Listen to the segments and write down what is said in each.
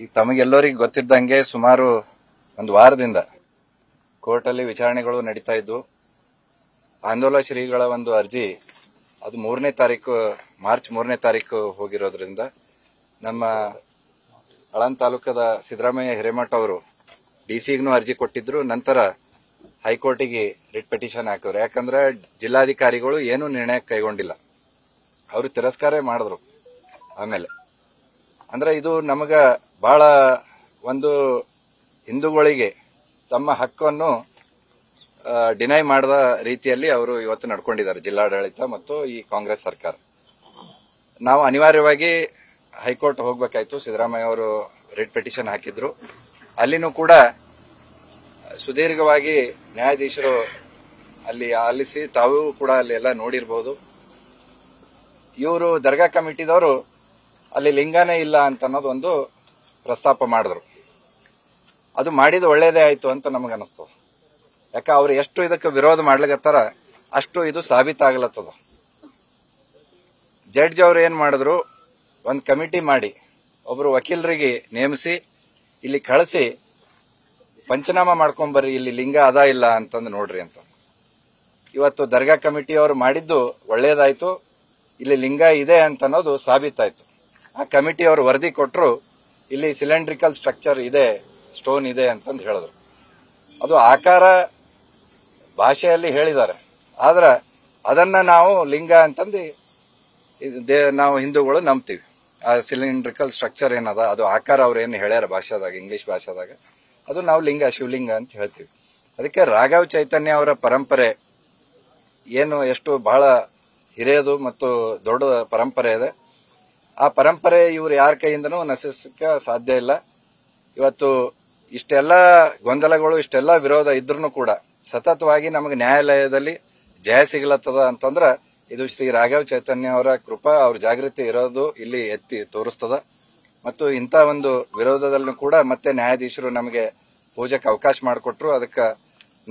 ಈಗ ತಮಗೆಲ್ಲರಿಗೂ ಗೊತ್ತಿದ್ದಂಗೆ ಸುಮಾರು ಒಂದು ವಾರದಿಂದ ಕೋರ್ಟ್ ಅಲ್ಲಿ ವಿಚಾರಣೆಗಳು ನಡೀತಾ ಇದ್ವು. ಆಂದೋಲ ಶ್ರೀಗಳ ಒಂದು ಅರ್ಜಿ ಅದು ಮಾರ್ಚ್ 3ನೇ ತಾರೀಕು ಹೋಗಿರೋದ್ರಿಂದ ನಮ್ಮ ಆಳಂದ ತಾಲೂಕದ ಸಿದ್ದರಾಮಯ್ಯ ಹಿರೇಮಠ ಅವರು ಡಿಸಿಗೂ ಅರ್ಜಿ ಕೊಟ್ಟಿದ್ರು. ನಂತರ ಹೈಕೋರ್ಟಿಗೆ ರಿಟ್ ಪಿಟಿಷನ್ ಹಾಕಿದ್ರು. ಯಾಕಂದ್ರೆ ಜಿಲ್ಲಾಧಿಕಾರಿಗಳು ಏನು ನಿರ್ಣಯ ಕೈಗೊಂಡಿಲ್ಲ, ಅವರು ತಿರಸ್ಕಾರ ಮಾಡಿದ್ರು. ಆಮೇಲೆ ಅಂದ್ರೆ ಇದು ನಮಗ ಬಹಳ ಒಂದು ಹಿಂದೂಗಳಿಗೆ ತಮ್ಮ ಹಕ್ಕನ್ನು ಡಿನೈ ಮಾಡದ ರೀತಿಯಲ್ಲಿ ಅವರು ಇವತ್ತು ನಡ್ಕೊಂಡಿದ್ದಾರೆ ಜಿಲ್ಲಾಡಳಿತ ಮತ್ತು ಈ ಕಾಂಗ್ರೆಸ್ ಸರ್ಕಾರ. ನಾವು ಅನಿವಾರ್ಯವಾಗಿ ಹೈಕೋರ್ಟ್ ಹೋಗ್ಬೇಕಾಯ್ತು. ಸಿದ್ದರಾಮಯ್ಯ ಅವರು ರಿಟ್ ಪಿಟಿಷನ್ ಹಾಕಿದ್ರು. ಅಲ್ಲಿನೂ ಕೂಡ ಸುದೀರ್ಘವಾಗಿ ನ್ಯಾಯಾಧೀಶರು ಅಲ್ಲಿ ಆಲಿಸಿ ತಾವು ಕೂಡ ಅಲ್ಲಿ ಎಲ್ಲ ನೋಡಿರಬಹುದು. ಇವರು ದರ್ಗಾ ಕಮಿಟಿದವರು ಅಲ್ಲಿ ಲಿಂಗನೇ ಇಲ್ಲ ಅಂತ ಅನ್ನೋದು ಒಂದು ಪ್ರಸ್ತಾಪ ಮಾಡಿದ್ರು. ಅದು ಮಾಡಿದ ಒಳ್ಳೇದೇ ಆಯ್ತು ಅಂತ ನಮಗನಿಸ್ತು. ಯಾಕ ಅವ್ರು ಎಷ್ಟು ಇದಕ್ಕೆ ವಿರೋಧ ಮಾಡ್ಲಿಕತ್ತಾರ ಅಷ್ಟು ಇದು ಸಾಬೀತಾಗ್ಲತ್ತದ. ಜಡ್ಜ್ ಅವ್ರು ಏನ್ ಮಾಡಿದ್ರು, ಒಂದು ಕಮಿಟಿ ಮಾಡಿ ಒಬ್ರು ವಕೀಲರಿಗೆ ನೇಮಿಸಿ ಇಲ್ಲಿ ಕಳಿಸಿ ಪಂಚನಾಮ ಮಾಡ್ಕೊಂಬರ್ರಿ, ಇಲ್ಲಿ ಲಿಂಗ ಅದ ಇಲ್ಲ ಅಂತಂದು ನೋಡ್ರಿ ಅಂತ. ಇವತ್ತು ದರ್ಗಾ ಕಮಿಟಿ ಅವರು ಮಾಡಿದ್ದು ಒಳ್ಳೇದಾಯ್ತು. ಇಲ್ಲಿ ಲಿಂಗ ಇದೆ ಅಂತ ಅನ್ನೋದು ಸಾಬೀತಾಯ್ತು. ಆ ಕಮಿಟಿ ಅವರು ವರದಿ ಕೊಟ್ಟರು, ಇಲ್ಲಿ ಸಿಲಿಂಡ್ರಿಕಲ್ ಸ್ಟ್ರಕ್ಚರ್ ಇದೆ, ಸ್ಟೋನ್ ಇದೆ ಅಂತಂದು ಹೇಳಿದ್ರು. ಅದು ಆಕಾರ ಭಾಷೆಯಲ್ಲಿ ಹೇಳಿದ್ದಾರೆ, ಆದ್ರೆ ಅದನ್ನ ನಾವು ಲಿಂಗ ಅಂತಂದು ನಾವು ಹಿಂದೂಗಳು ನಂಬ್ತೀವಿ. ಆ ಸಿಲಿಂಡ್ರಿಕಲ್ ಸ್ಟ್ರಕ್ಚರ್ ಏನದ ಅದು ಆಕಾರ ಅವ್ರು ಏನು ಹೇಳ್ಯಾರ ಭಾಷಾದಾಗ, ಇಂಗ್ಲಿಷ್ ಭಾಷಾದಾಗ, ಅದು ನಾವು ಲಿಂಗ, ಶಿವಲಿಂಗ ಅಂತ ಹೇಳ್ತೀವಿ. ಅದಕ್ಕೆ ರಾಘವ್ ಚೈತನ್ಯ ಅವರ ಪರಂಪರೆ ಏನು ಎಷ್ಟು ಬಹಳ ಹಿರಿಯದು ಮತ್ತು ದೊಡ್ಡ ಪರಂಪರೆ ಇದೆ. ಆ ಪರಂಪರೆ ಇವ್ರು ಯಾರ ಕೈಯಿಂದನೂ ನಶಿಸಕ್ಕೆ ಸಾಧ್ಯ ಇಲ್ಲ. ಇವತ್ತು ಇಷ್ಟೆಲ್ಲ ಗೊಂದಲಗಳು, ಇಷ್ಟೆಲ್ಲ ವಿರೋಧ ಇದ್ರೂ ಕೂಡ ಸತತವಾಗಿ ನಮಗೆ ನ್ಯಾಯಾಲಯದಲ್ಲಿ ಜಯ ಸಿಗ್ಲತ್ತದ ಅಂತಂದ್ರ ಇದು ಶ್ರೀ ರಾಘವ್ ಚೈತನ್ಯ ಅವರ ಕೃಪಾ, ಅವ್ರ ಜಾಗೃತಿ ಇರೋದು ಇಲ್ಲಿ ಎತ್ತಿ ತೋರಿಸ್ತದ. ಮತ್ತು ಇಂಥ ಒಂದು ವಿರೋಧದಲ್ಲೂ ಕೂಡ ಮತ್ತೆ ನ್ಯಾಯಾಧೀಶರು ನಮಗೆ ಪೂಜೆಗೆ ಅವಕಾಶ ಮಾಡಿಕೊಟ್ರು. ಅದಕ್ಕೆ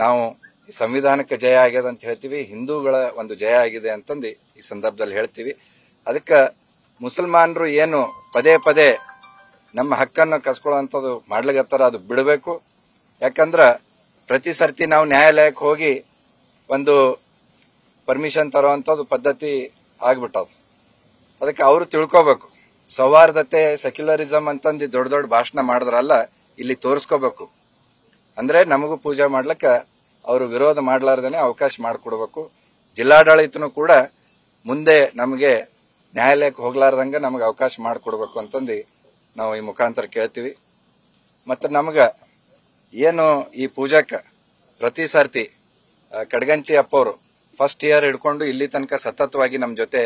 ನಾವು ಸಂವಿಧಾನಕ್ಕೆ ಜಯ ಆಗ್ಯದ ಅಂತ ಹೇಳ್ತೀವಿ, ಹಿಂದೂಗಳ ಒಂದು ಜಯ ಆಗಿದೆ ಅಂತಂದು ಈ ಸಂದರ್ಭದಲ್ಲಿ ಹೇಳ್ತೀವಿ. ಅದಕ್ಕೆ ಮುಸಲ್ಮಾನರು ಏನು ಪದೇ ಪದೇ ನಮ್ಮ ಹಕ್ಕನ್ನು ಕಸ್ಕೊಳ್ಳುವಂಥದ್ದು ಮಾಡ್ಲಿಕತ್ತಾರ, ಅದು ಬಿಡಬೇಕು. ಯಾಕಂದ್ರ ಪ್ರತಿ ಸರ್ತಿ ನಾವು ನ್ಯಾಯಾಲಯಕ್ಕೆ ಹೋಗಿ ಒಂದು ಪರ್ಮಿಷನ್ ತರುವಂತದ್ದು ಪದ್ಧತಿ ಆಗ್ಬಿಟ್ಟದು. ಅದಕ್ಕೆ ಅವರು ತಿಳ್ಕೋಬೇಕು, ಸೌಹಾರ್ದತೆ, ಸೆಕ್ಯುಲರಿಸಂ ಅಂತಂದು ದೊಡ್ಡ ದೊಡ್ಡ ಭಾಷಣ ಮಾಡಿದ್ರಲ್ಲ, ಇಲ್ಲಿ ತೋರಿಸ್ಕೋಬೇಕು. ಅಂದ್ರೆ ನಮಗೂ ಪೂಜೆ ಮಾಡ್ಲಿಕ್ಕ ಅವರು ವಿರೋಧ ಮಾಡ್ಲಾರ್ದೇನೆ ಅವಕಾಶ ಮಾಡಿಕೊಡ್ಬೇಕು. ಜಿಲ್ಲಾಡಳಿತನೂ ಕೂಡ ಮುಂದೆ ನಮಗೆ ನ್ಯಾಯಾಲಯಕ್ಕೆ ಹೋಗ್ಲಾರ್ದಂಗ ನಮಗೆ ಅವಕಾಶ ಮಾಡಿಕೊಡ್ಬೇಕು ಅಂತಂದು ನಾವು ಈ ಮುಖಾಂತರ ಕೇಳ್ತೀವಿ. ಮತ್ತೆ ನಮಗ ಏನು ಈ ಪೂಜಾಕ ಪ್ರತಿ ಸರ್ತಿ ಕಡಗಂಚಿ ಅಪ್ಪವರು ಫಸ್ಟ್ ಇಯರ್ ಹಿಡ್ಕೊಂಡು ಇಲ್ಲಿ ತನಕ ಸತತವಾಗಿ ನಮ್ಮ ಜೊತೆ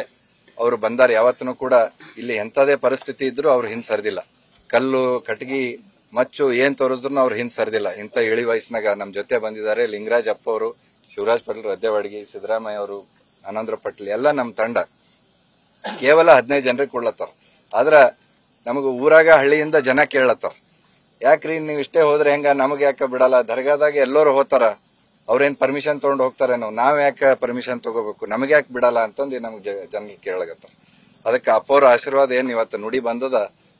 ಅವರು ಬಂದಾರ. ಯಾವತ್ತೂ ಕೂಡ ಇಲ್ಲಿ ಎಂಥದೇ ಪರಿಸ್ಥಿತಿ ಇದ್ರು ಅವ್ರು ಹಿಂದ್ ಸರಿದಿಲ್ಲ. ಕಲ್ಲು, ಕಟಗಿ, ಮಚ್ಚು ಏನ್ ತೋರಿಸಿದ್ರು ಅವ್ರು ಹಿಂದ್ ಸರಿದಿಲ್ಲ. ಇಂಥ ಇಳಿ ವಯಸ್ಸಿನಾಗ ನಮ್ಮ ಜೊತೆ ಬಂದಿದ್ದಾರೆ. ಲಿಂಗರಾಜ್ ಅಪ್ಪ ಅವರು, ಶಿವರಾಜ್ ಪಟೇಲ್ ರದ್ದೆವಾಡಿಗೆ, ಸಿದ್ದರಾಮಯ್ಯ ಅವರು, ಆನಂದ್ರ ಪಟೇಲ್ ಎಲ್ಲ ನಮ್ಮ ತಂಡ ಕೇವಲ 15 ಜನರಿಗೆ ಕೊಡ್ಲತ್ತಾರ. ಆದ್ರ ನಮಗ ಊರಾಗ ಹಳ್ಳಿಯಿಂದ ಜನ ಕೇಳತ್ತಾರ, ಯಾಕ್ರಿ ನೀವು ಇಷ್ಟೇ ಹೋದ್ರೆ ಹೆಂಗ, ನಮಗ್ ಯಾಕ ಬಿಡಲ್ಲ, ದರ್ಗಾದಾಗ ಎಲ್ಲರೂ ಹೋಗ್ತಾರ, ಅವ್ರೇನ್ ಪರ್ಮಿಷನ್ ತಗೊಂಡು ಹೋಗ್ತಾರೇನೋ, ನಾವ್ ಯಾಕೆ ಪರ್ಮಿಷನ್ ತಗೋಬೇಕು, ನಮಗ್ ಯಾಕೆ ಬಿಡಲ್ಲ ಅಂತಂದು ನಮಗ್ ಜನರಿಗೆ ಕೇಳಗತ್ತಾರ. ಅದಕ್ಕೆ ಅಪ್ಪವ್ರ ಆಶೀರ್ವಾದ ಏನ್ ಇವತ್ತು ನುಡಿ ಬಂದದ,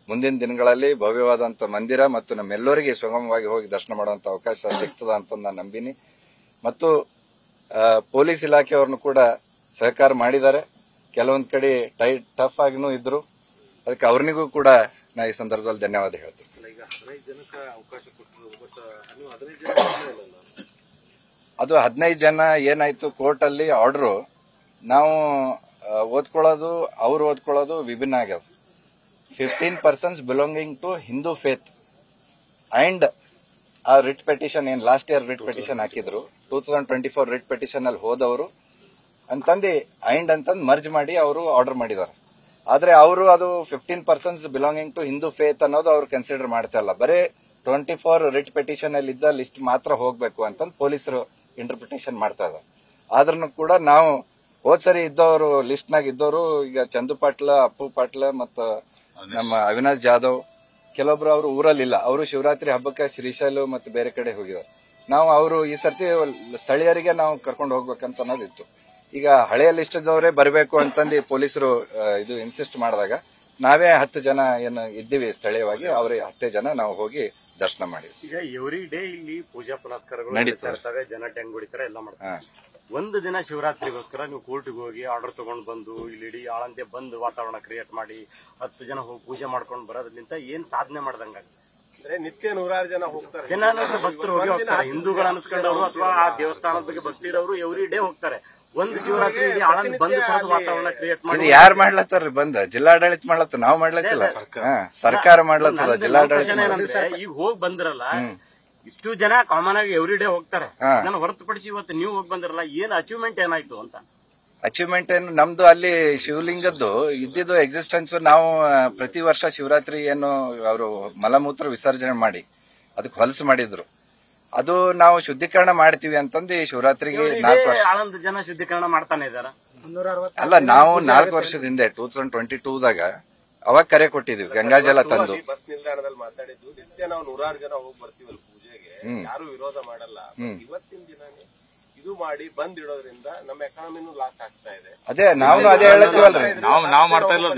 ಮುಂದಿನ ದಿನಗಳಲ್ಲಿ ಭವ್ಯವಾದಂತ ಮಂದಿರ ಮತ್ತು ನಮ್ಮೆಲ್ಲರಿಗೆ ಸುಗಮವಾಗಿ ಹೋಗಿ ದರ್ಶನ ಮಾಡುವಂತ ಅವಕಾಶ ಸಿಗ್ತದ ಅಂತ ನಾನು ನಂಬಿನಿ. ಮತ್ತು ಪೊಲೀಸ್ ಇಲಾಖೆಯವ್ರನ್ನು ಕೂಡ ಸಹಕಾರ ಮಾಡಿದ್ದಾರೆ. ಕೆಲವೊಂದ್ ಕಡೆ ಟಫ್ ಆಗಿನೂ ಇದ್ರು. ಅದಕ್ಕೆ ಅವ್ರನಿಗೂ ಕೂಡ ನಾ ಈ ಸಂದರ್ಭದಲ್ಲಿ ಧನ್ಯವಾದ ಹೇಳ್ತೀನಿ. ಅದು 15 ಜನ ಏನಾಯ್ತು, ಕೋರ್ಟ್ ಅಲ್ಲಿ ಆರ್ಡರ್ ನಾವು ಓದ್ಕೊಳ್ಳೋದು, ಅವ್ರು ಓದ್ಕೊಳ್ಳೋದು ವಿಭಿನ್ನ ಆಗ್ಯಾವ. 15 persons belonging to Hindu faith and ಆ ರಿಟ್ ಪಿಟಿಷನ್ ಏನ್ ಲಾಸ್ಟ್ ಇಯರ್ ರಿಟ್ ಪಿಟಿಷನ್ ಹಾಕಿದ್ರು, 2024 ರಿಟ್ ಪಿಟಿಷನ್ ಅಲ್ಲಿ ಹೋದವರು ಅಂತಂದು ಅಂಡ್ ಅಂತಂದು ಮರ್ಜ್ ಮಾಡಿ ಅವರು ಆರ್ಡರ್ ಮಾಡಿದ್ದಾರೆ. ಆದ್ರೆ ಅವರು ಅದು 15 persons belonging to Hindu faith ಅನ್ನೋದು ಅವ್ರು ಕನ್ಸಿಡರ್ ಮಾಡ್ತಾ ಇಲ್ಲ. ಬರೀ 24 ರಿಟ್ ಪಿಟಿಷನ್ ಅಲ್ಲಿ ಇದ್ದ ಲಿಸ್ಟ್ ಮಾತ್ರ ಹೋಗ್ಬೇಕು ಅಂತಂದು ಪೊಲೀಸರು ಇಂಟರ್ಪ್ರಿಟೇಷನ್ ಮಾಡ್ತಾ ಇದ್ದಾರೆ. ಆದ್ರೂ ಕೂಡ ನಾವು ಹೋದ್ಸರಿ ಇದ್ದವರು ಲಿಸ್ಟ್ ನಾಗ ಇದ್ದವರು ಈಗ ಚಂದು ಪಾಟ್ಲ, ಅಪ್ಪು ಪಾಟ್ಲ ಮತ್ತು ನಮ್ಮ ಅವಿನಾಶ್ ಜಾಧವ್, ಕೆಲವೊಬ್ರು ಅವರು ಊರಲ್ಲಿಲ್ಲ, ಅವರು ಶಿವರಾತ್ರಿ ಹಬ್ಬಕ್ಕೆ ಶ್ರೀಶೈಲ ಮತ್ತು ಬೇರೆ ಕಡೆ ಹೋಗಿದ್ದಾರೆ. ನಾವು ಅವರು ಈ ಸರ್ತಿ ಸ್ಥಳೀಯರಿಗೆ ನಾವು ಕರ್ಕೊಂಡು ಹೋಗ್ಬೇಕಂತ ಅನ್ನೋದಿತ್ತು. ಈಗ ಹಳೆಯ ಲಿಸ್ಟ್ ದವರೇ ಬರಬೇಕು ಅಂತಂದು ಪೊಲೀಸರು ಇದು ಇನ್ಸಿಸ್ಟ್ ಮಾಡಿದಾಗ ನಾವೇ 10 ಜನ ಏನು ಇದ್ದೀವಿ ಸ್ಥಳೀಯವಾಗಿ, ಅವ್ರಿಗೆ 10 ಜನ ನಾವು ಹೋಗಿ ದರ್ಶನ ಮಾಡಿದ್ವಿ. ಈಗ ಎವ್ರಿ ಡೇ ಇಲ್ಲಿ ಪೂಜಾ ಪುನಸ್ಕಾರಗಳು ನಡೀತಾರೆ, ಜನ ಟೆಂಗ್ ಹೊಡಿತಾರೆ, ಎಲ್ಲ ಮಾಡ್ತಾರೆ. ಒಂದು ದಿನ ಶಿವರಾತ್ರಿಗೋಸ್ಕರ ನೀವು ಕೋರ್ಟ್ಗೆ ಹೋಗಿ ಆರ್ಡರ್ ತಗೊಂಡ್ ಬಂದು ಇಲ್ಲಿ ಇಡೀ ಆಳಂತೆ ಬಂದು ವಾತಾವರಣ ಕ್ರಿಯೇಟ್ ಮಾಡಿ 10 ಜನ ಹೋಗಿ ಪೂಜೆ ಮಾಡ್ಕೊಂಡು ಬರೋದ್ರಿಂದ ಏನ್ ಸಾಧನೆ ಮಾಡ್ದಂಗ? ನಿತ್ಯ 100 ಜನ ಹೋಗ್ತಾರೆ, ಭಕ್ತರು ಹೋಗಿ ಹೋಗ್ತಾರೆ. ಹಿಂದೂಗಳು ಅನ್ಸ್ಕೊಂಡವ್ರು ಅಥವಾ ಆ ದೇವಸ್ಥಾನದ ಬಗ್ಗೆ ಭಕ್ತಿ ಇರೋರು ಎವ್ರಿ ಡೇ ಹೋಗ್ತಾರೆ. ಒಂದು ಶಿವರಾತ್ರಿ ಇಡೀ ಆಳಂದ ಬಂದು ವಾತಾವರಣ ಕ್ರಿಯೇಟ್ ಮಾಡಿ ಯಾರು ಮಾಡ್ಲತ್ತಾರ್ರಿ? ಬಂದ ಜಿಲ್ಲಾಡಳಿತ ಮಾಡ್ಲತ್ತ, ನಾವು ಮಾಡ್ಲತ್ತಿಲ್ಲ, ಸರ್ಕಾರ ಮಾಡ್ಲತ್ತದ. ಜಿಲ್ಲಾಡಳಿತ ಈಗ ಹೋಗಿ ಬಂದಿರಲ್ಲ, ಇಷ್ಟು ಜನ ಕಾಮನ್ ಆಗಿ ಎವ್ರಿ ಡೇ ಹೋಗ್ತಾರೆ. ನಾನು ಹೊರತುಪಡಿಸಿ ಇವತ್ತು ನೀವು ಹೋಗಿ ಬಂದಿರಲ್ಲ, ಏನ್ ಅಚೀವ್ಮೆಂಟ್ ಏನಾಯ್ತು ಅಂತ? ಅಚೀವ್ಮೆಂಟ್ ಏನು ನಮ್ದು ಅಲ್ಲಿ ಶಿವಲಿಂಗದ್ದು ಇದ್ದಿದ್ದು ಎಕ್ಸಿಸ್ಟೆನ್ಸ್. ನಾವು ಪ್ರತಿ ವರ್ಷ ಶಿವರಾತ್ರಿ ಏನು ಅವರು ಮಲಮೂತ್ರ ವಿಸರ್ಜನೆ ಮಾಡಿ ಅದಕ್ಕೆ ಹೊಲಸು ಮಾಡಿದ್ರು, ಅದು ನಾವು ಶುದ್ಧೀಕರಣ ಮಾಡ್ತೀವಿ ಅಂತಂದು ಈ ಶಿವರಾತ್ರಿಗೆ 4 ವರ್ಷ ಆಳಂದ ಜನ ಶುದ್ಧೀಕರಣ ಮಾಡ್ತಾನೆ ಇದಾರ. ಅಲ್ಲ, ನಾವು 4 ವರ್ಷದ ಹಿಂದೆ 2022ದಾಗ ಅವಾಗ ಕರೆ ಕೊಟ್ಟಿದ್ವಿ ಗಂಗಾಜಲ ತಂದು. ಬಸ್ ನಿಲ್ದಾಣದಲ್ಲಿ ಮಾತಾಡಿದ್ದು, ನಿತ್ಯ ನಾವು 100 ಜನ ಹೋಗಿ ಬರ್ತೀವಲ್ಲ ಪೂಜೆಗೆ, ಯಾರು ವಿರೋಧ ಮಾಡಲ್ಲ. ಇವತ್ತಿನ ದಿನಾನೇ ಇದು ಮಾಡಿ ಬಂದ್ ಇಡೋದ್ರಿಂದ ನಮ್ಮ ಎಕಾನಮಿನೂ ಲಾಸ್ ಆಗ್ತಾ ಇದೆ. ಅದೇ ನಾವು ಅದೇ ಹೇಳತ್ತೀವಲ್ರಿ, ನಾವು ಮಾಡ್ತಾ ಇಲ್ಲ,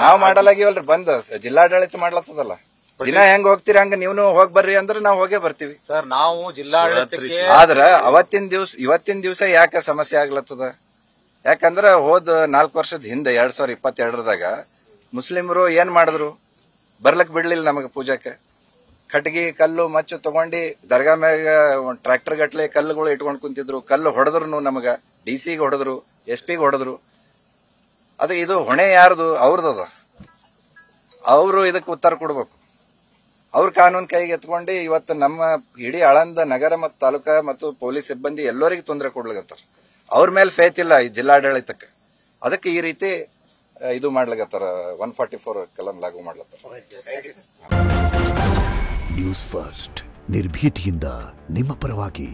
ನಾವು ಮಾಡಲಾಗಿವಲ್ರಿ. ಬಂದ್ ಜಿಲ್ಲಾಡಳಿತ ಮಾಡ್ಲತ್ತದಲ್ಲ, ದಿನ ಹೆಂಗ್ ಹೋಗ್ತೀರಿ ಹಂಗ ನೀವ್ನು ಹೋಗ್ ಬರ್ರಿ ಅಂದ್ರೆ ನಾವು ಹೋಗೇ ಬರ್ತೀವಿ ಸರ್. ನಾವು ಜಿಲ್ಲಾಡಳಿತಕ್ಕೆ ಆದ್ರ ಇವತ್ತಿನ ದಿವಸ ಯಾಕೆ ಸಮಸ್ಯೆ ಆಗ್ಲತ್ತದ? ಯಾಕಂದ್ರ ಹೋದ್ 4 ವರ್ಷದ ಹಿಂದೆ 2022ದಾಗ ಮುಸ್ಲಿಮರು ಏನ್ ಮಾಡಿದ್ರು? ಬರ್ಲಕ್ ಬಿಡ್ಲಿಲ್ಲ ನಮಗ ಪೂಜಾಕ್ಕೆ. ಕಟ್ಗಿ ಕಲ್ಲು ಮಚ್ಚು ತಗೊಂಡಿ ದರ್ಗಾ ಮ್ಯಾಗ ಟ್ರ್ಯಾಕ್ಟರ್ ಗಟ್ಲೆ ಕಲ್ಲುಗಳು ಇಟ್ಕೊಂಡ್ ಕುಂತಿದ್ರು. ಕಲ್ಲು ಹೊಡೆದ್ರು, ನಮಗ DC-ಗೆ ಹೊಡೆದ್ರು, SP-ಗೆ ಹೊಡೆದ್ರು. ಇದು ಹೊಣೆ ಯಾರ್ದು? ಅವ್ರದದ. ಅವರು ಇದಕ್ಕೆ ಉತ್ತರ ಕೊಡ್ಬೇಕು. ಅವ್ರ ಕಾನೂನು ಕೈಗೆ ಎತ್ಕೊಂಡು ಇವತ್ತು ನಮ್ಮ ಇಡೀ ಆಳಂದ ನಗರ ಮತ್ತು ತಾಲೂಕಾ ಮತ್ತು ಪೊಲೀಸ್ ಸಿಬ್ಬಂದಿ ಎಲ್ಲರಿಗೂ ತೊಂದರೆ ಕೊಡ್ಲಿಕತ್ತಾರ. ಅವ್ರ ಮೇಲೆ ಫೇತ್ ಇಲ್ಲ ಈ ಜಿಲ್ಲಾಡಳಿತಕ್ಕೆ. ಅದಕ್ಕೆ ಈ ರೀತಿ ಇದು ಮಾಡ್ಲಿಕತ್ತಾರ, 144 ಕಲಂ ಲಾಗು ಮಾಡ್ಲತ್ತಾರ. ನ್ಯೂಸ್ ಫಸ್ಟ್ ನಿರ್ಭೀತಿಯಿಂದ ನಿಮ್ಮ ಪರವಾಗಿ.